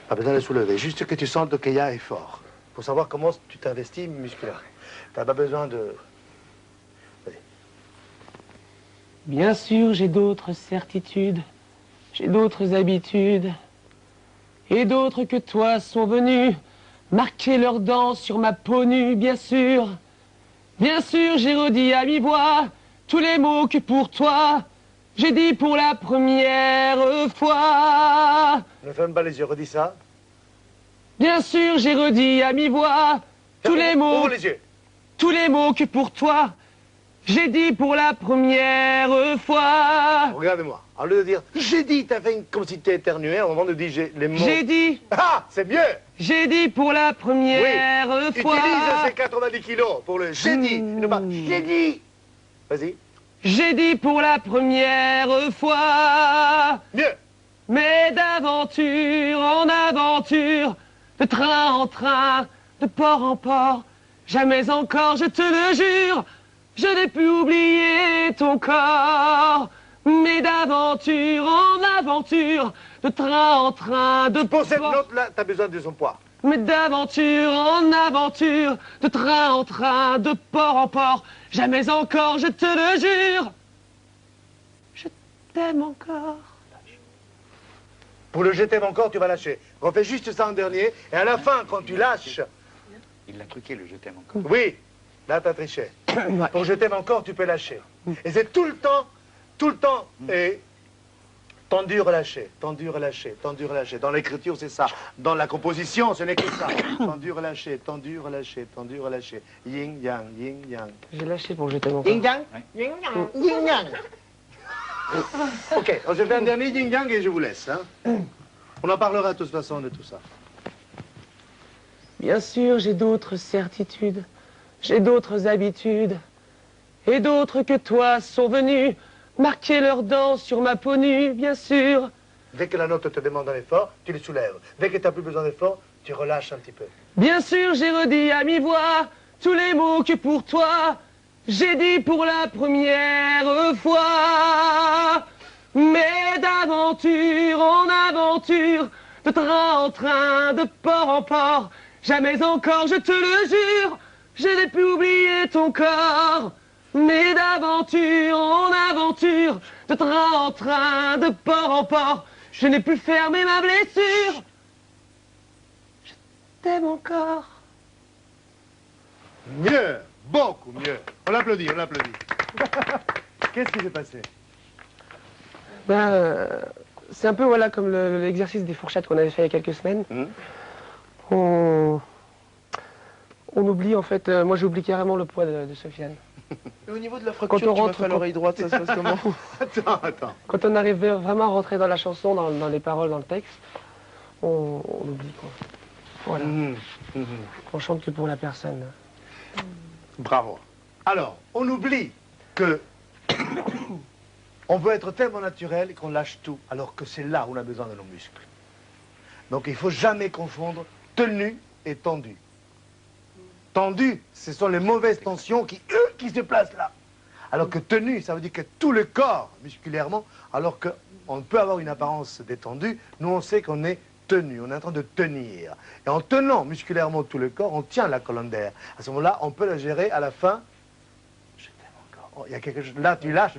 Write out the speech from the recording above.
Pas besoin de soulever, juste que tu sentes qu'il y a effort. Pour savoir comment tu t'investis musculaire. T'as pas besoin de... Vas-y. Bien sûr, j'ai d'autres certitudes, j'ai d'autres habitudes, et d'autres que toi sont venus marquer leurs dents sur ma peau nue, bien sûr. Bien sûr, j'ai redit à mi-voix tous les mots que pour toi, j'ai dit pour la première fois. Ne ferme pas les yeux, redis ça. Bien sûr, j'ai redit à mi-voix tous les mots... Ouvre les yeux. Tous les mots que pour toi, j'ai dit pour la première fois. Regarde-moi. Au lieu de dire j'ai dit, t'as fait comme si t'éternuais, au moment de dire les mots. J'ai dit. Ah, c'est mieux. J'ai dit pour la première fois. Utilise ces 90 kilos pour le j'ai dit. Ne pas j'ai dit. Vas-y. J'ai dit pour la première fois. Mieux. Mais d'aventure en aventure, de train en train, de port en port, jamais encore, je te le jure, je n'ai pu oublier ton corps. Mais d'aventure en aventure, de train en train, de pour cette port... note-là, t'as besoin de son poids. Mais d'aventure en aventure, de train en train, de port en port, jamais encore, je te le jure, je t'aime encore. Pour le je t'aime encore, tu vas lâcher. Refais juste ça en dernier, et à la fin, quand tu lâches... Il l'a truqué, le je t'aime encore. Oui, là, t'as triché. Ouais. Pour je t'aime encore, tu peux lâcher. Et c'est tout le temps, et tendu, relâché, tendu, relâché, tendu, relâché. Dans l'écriture, c'est ça. Dans la composition, ce n'est que ça. Tendu, relâché, tendu, relâché, tendu, relâché. Yin, yang, yin, yang. J'ai lâché pour que je t'aime encore. Yin, yang, yin, yang, yin, yang. Ok, je fais un dernier yin, yang et je vous laisse. Hein. On en parlera de toute façon de tout ça. Bien sûr, j'ai d'autres certitudes, j'ai d'autres habitudes, et d'autres que toi sont venus marquer leurs dents sur ma peau nue, bien sûr. Dès que la note te demande un effort, tu les soulèves. Dès que tu n'as plus besoin d'effort, tu relâches un petit peu. Bien sûr, j'ai redit à mi-voix tous les mots que pour toi, j'ai dit pour la première fois. Mais d'aventure en aventure, de train en train, de port en port, jamais encore, je te le jure, je n'ai pu oublier ton corps. Mais d'aventure en aventure, de train en train, de port en port, je n'ai pu fermer ma blessure. Je t'aime encore. Mieux, beaucoup mieux. On l'applaudit, on l'applaudit. Qu'est-ce qui s'est passé? C'est un peu voilà, comme l'exercice des fourchettes qu'on avait fait il y a quelques semaines. On oublie en fait, moi j'oublie carrément le poids de Sofiane. Et au niveau de la Quand fracture, on tu m'as rentre, fait à l'oreille droite, ça se passe comment? Attends. Quand on arrive vraiment à rentrer dans la chanson, dans les paroles, dans le texte, on oublie quoi. Voilà. On chante que pour la personne. Bravo. Alors, on oublie que on veut être tellement naturel qu'on lâche tout, alors que c'est là où on a besoin de nos muscles. Donc il ne faut jamais confondre tenu et tendu. Tendu, ce sont les mauvaises tensions qui se placent là. Alors que tenu, ça veut dire que tout le corps, musculairement, alors qu'on peut avoir une apparence détendue, nous on sait qu'on est tenu, on est en train de tenir. Et en tenant musculairement tout le corps, on tient la colonne d'air. À ce moment-là, on peut la gérer à la fin. Je t'aime encore. Oh, il y a quelque chose. Là, tu lâches.